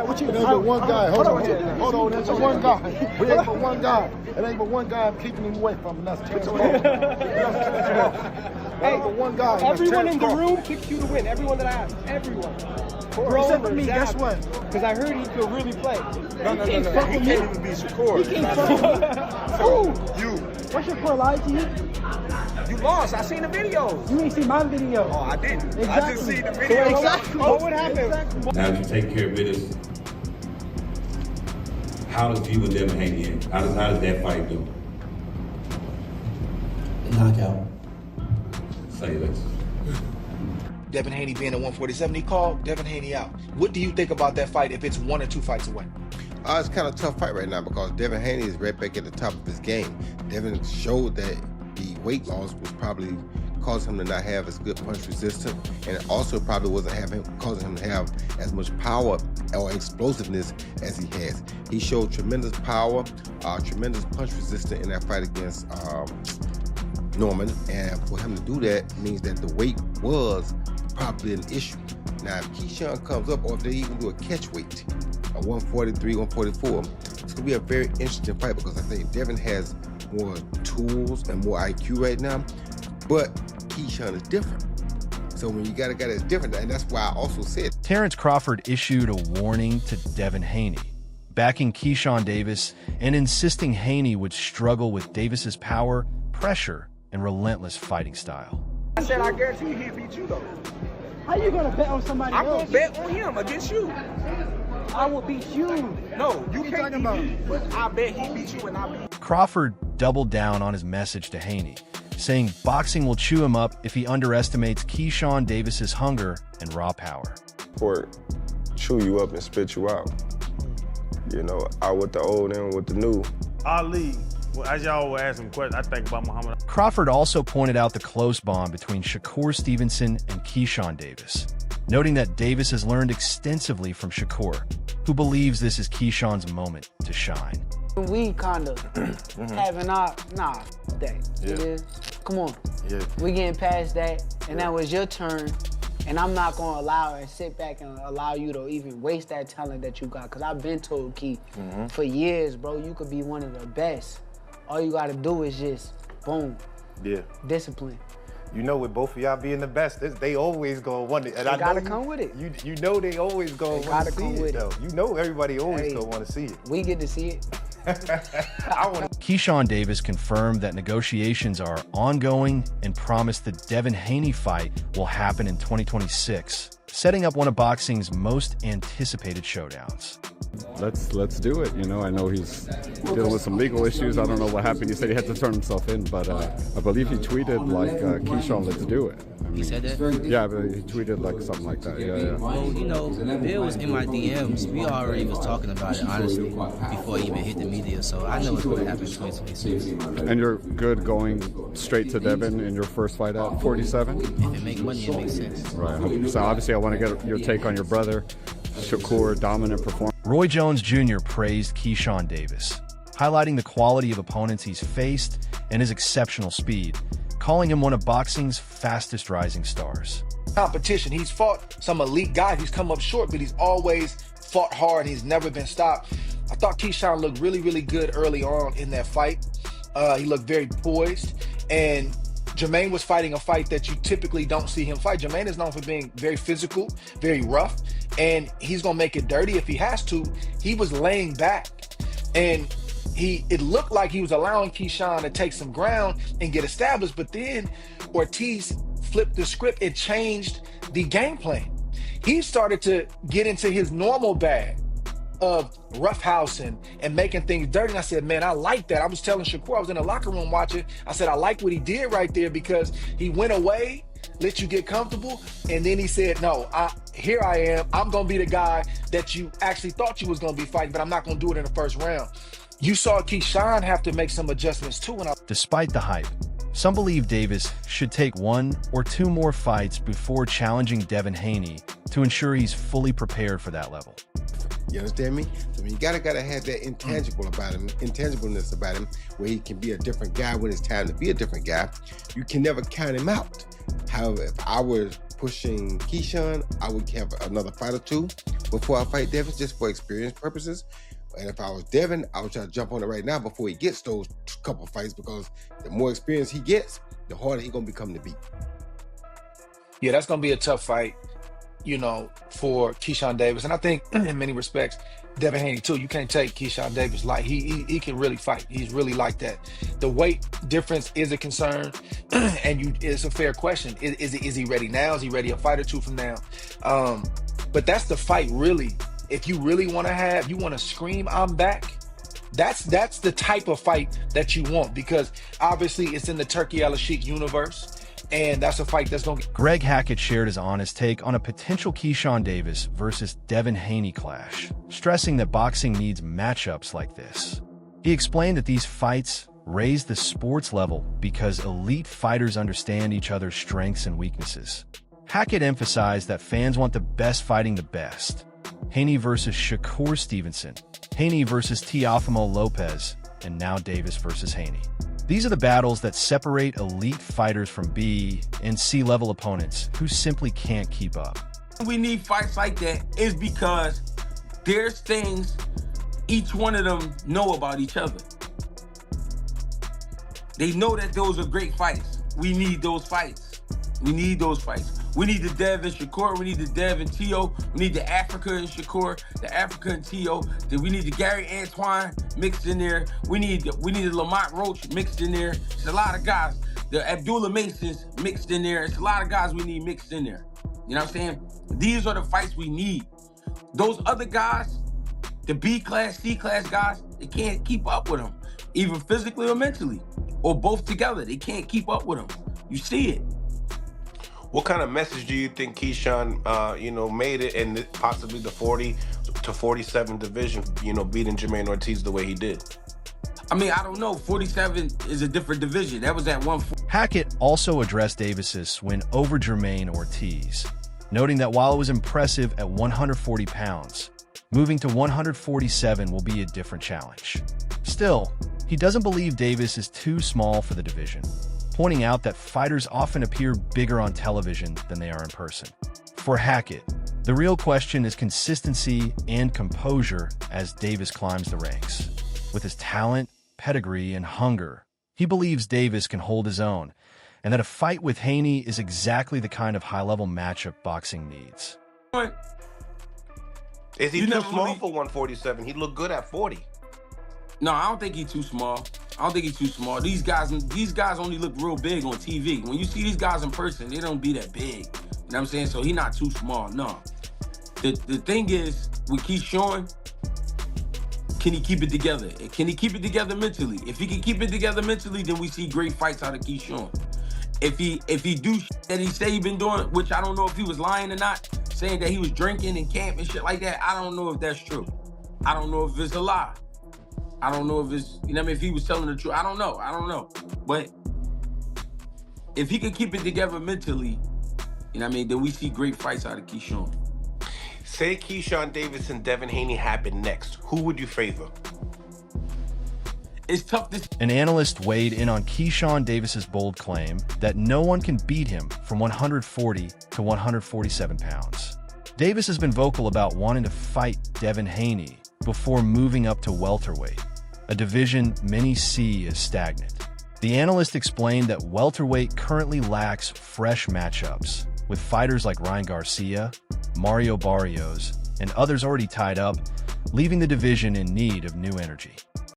What you? It ain't but one guy. Hold on. There's just one guy. We ain't but one guy. It ain't but one guy keeping him away from him. That's Terence Crawford. Hey, but one guy. Everyone in the room picked you to win. Everyone that I asked. Everyone. Except for me. Guess what? Because I heard he could really play. No. He can't even be Shakur. He can't fuck with me. Who? You. What's Shakur lied to you? You lost. I seen the videos. You ain't seen my video. Oh, I didn't. Exactly. I just seen the videos. Exactly. What would happen? Exactly. Now that you take care of business, how does you and Devin Haney end? How does that fight do? Knockout. Say this. Devin Haney being at 147, he called Devin Haney out. What do you think about that fight if it's 1 or 2 fights away? It's kind of a tough fight right now because Devin Haney is right back at the top of his game. Devin showed that the weight loss was probably causing him to not have as good punch resistance, and it also probably wasn't causing him to have as much power or explosiveness as he has. He showed tremendous power, tremendous punch resistance in that fight against Norman, and for him to do that means that the weight was probably an issue. Now, if Keyshawn comes up, or if they even do a catch weight, a 143, 144, it's going to be a very interesting fight because I think Devin has more tools and more IQ right now, but Keyshawn is different. So when you got a guy that's different, and that's why I also said Terence Crawford issued a warning to Devin Haney, backing Keyshawn Davis and insisting Haney would struggle with Davis's power, pressure, and relentless fighting style. I said I guarantee he'll beat you though. How you gonna bet on somebody else? I'm gonna bet on him against you. I will beat you. No, you can't beat me. But I bet he beat you and I beat you. Crawford doubled down on his message to Haney, saying boxing will chew him up if he underestimates Keyshawn Davis's hunger and raw power. Sport chew you up and spit you out. You know, out with the old and with the new. Ali, well, as y'all were asking questions, I think about Muhammad. Crawford also pointed out the close bond between Shakur Stevenson and Keyshawn Davis, noting that Davis has learned extensively from Shakur, who believes this is Keyshawn's moment to shine. We kind of having our, day. Yeah. Come on. Yeah. We getting past that, and that was your turn, and I'm not gonna allow and sit back and allow you to even waste that talent that you got, because I've been told, Key, for years, bro, you could be one of the best. All you gotta do is just, boom, discipline. You know, with both of y'all being the best, they always gonna want it. And They I gotta know come with it. You know they always gonna want to see it, though. You know everybody always gonna want to see it. We get to see it. Keyshawn Davis confirmed that negotiations are ongoing and promised the Devin Haney fight will happen in 2026, setting up one of boxing's most anticipated showdowns. Let's do it. You know, I know he's dealing with some legal issues. I don't know what happened. He said he had to turn himself in, but I believe he tweeted like, Keyshawn, let's do it. I mean, He said that? Yeah, but he tweeted like something like that. Yeah. Well, you know, Bill was in my DMs. We already was talking about it, honestly, before he even hit the media. So I know it's going to happen in 2026. And you're good going straight to Devin in your first fight at 47? If it makes money, it makes sense. Right. So obviously I want to get your take on your brother, Shakur, dominant performance. Roy Jones Jr. praised Keyshawn Davis, highlighting the quality of opponents he's faced and his exceptional speed, calling him one of boxing's fastest rising stars. Competition. He's fought some elite guys. He's come up short, but he's always fought hard. He's never been stopped. I thought Keyshawn looked really, really good early on in that fight. He looked very poised. And Jermaine was fighting a fight that you typically don't see him fight. Jermaine is known for being very physical, very rough, and he's going to make it dirty if he has to. He was laying back, and it looked like he was allowing Keyshawn to take some ground and get established, but then Ortiz flipped the script and changed the game plan. He started to get into his normal bag of roughhousing and making things dirty. And I said, man, I like that. I was telling Shakur, I was in the locker room watching, I said, I like what he did right there, because he went away, let you get comfortable, and then he said, no, here I am. I'm going to be the guy that you actually thought you was going to be fighting, but I'm not going to do it in the first round. You saw Keyshawn have to make some adjustments too. Despite the hype, some believe Davis should take 1 or 2 more fights before challenging Devin Haney to ensure he's fully prepared for that level. You understand me? So when you gotta have that intangibleness about him, where he can be a different guy when it's time to be a different guy. You can never count him out. However, if I was pushing Keyshawn, I would have another fight or 2. before I fight Devin, just for experience purposes. And if I was Devin, I would try to jump on it right now before he gets those couple fights, because the more experience he gets, the harder he's gonna become to beat. Yeah, that's gonna be a tough fight, for Keyshawn Davis. And I think in many respects, Devin Haney too. You can't take Keyshawn Davis light. He can really fight. He's really like that. The weight difference is a concern, and it's a fair question. Is he ready now? Is he ready a fight or two from now? But that's the fight, really. If you really want to scream, I'm back. That's the type of fight that you want, because obviously it's in the Turki Al-Sheikh universe. And that's a fight that's going to... Greg Hackett shared his honest take on a potential Keyshawn Davis versus Devin Haney clash, stressing that boxing needs matchups like this. He explained that these fights raise the sports level because elite fighters understand each other's strengths and weaknesses. Hackett emphasized that fans want the best fighting the best. Haney versus Shakur Stevenson, Haney versus Teofimo Lopez, and now Davis versus Haney. These are the battles that separate elite fighters from B and C level opponents who simply can't keep up. We need fights like that is because there's things each one of them know about each other. They know that those are great fights. We need those fights. We need those fights. We need the Dev and Shakur. We need the Dev and Tio. We need the Africa and Shakur, the Africa and Tio. We need the Gary Antoine mixed in there. We need the Lamont Roach mixed in there. It's a lot of guys. The Abdullah Masons mixed in there. It's a lot of guys we need mixed in there. You know what I'm saying? These are the fights we need. Those other guys, the B class, C class guys, they can't keep up with them, even physically or mentally, or both together. They can't keep up with them. You see it. What kind of message do you think Keyshawn, made it in possibly the 40 to 47 division, beating Jermaine Ortiz the way he did? I mean, I don't know. 47 is a different division. That was at 140. Hackett also addressed Davis's win over Jermaine Ortiz, noting that while it was impressive at 140 pounds, moving to 147 will be a different challenge. Still, he doesn't believe Davis is too small for the division, pointing out that fighters often appear bigger on television than they are in person. For Hackett, the real question is consistency and composure as Davis climbs the ranks. With his talent, pedigree, and hunger, he believes Davis can hold his own, and that a fight with Haney is exactly the kind of high-level matchup boxing needs. Is he too small for 147? He looked good at 40. No, I don't think he's too small. These guys only look real big on TV. When you see these guys in person, they don't be that big. You know what I'm saying? So he's not too small, no. The thing is, with Keyshawn, can he keep it together? Can he keep it together mentally? If he can keep it together mentally, then we see great fights out of Keyshawn. If he do that he say he been doing, which I don't know if he was lying or not, saying that he was drinking in camp and shit like that, I don't know if that's true. I don't know if it's a lie. I don't know if it's, if he was telling the truth. I don't know. But if he could keep it together mentally, then we see great fights out of Keyshawn. Say Keyshawn Davis and Devin Haney happen next. Who would you favor? It's tough to... An analyst weighed in on Keyshawn Davis's bold claim that no one can beat him from 140 to 147 pounds. Davis has been vocal about wanting to fight Devin Haney before moving up to welterweight, a division many see as stagnant. The analyst explained that welterweight currently lacks fresh matchups, with fighters like Ryan Garcia, Mario Barrios, and others already tied up, leaving the division in need of new energy.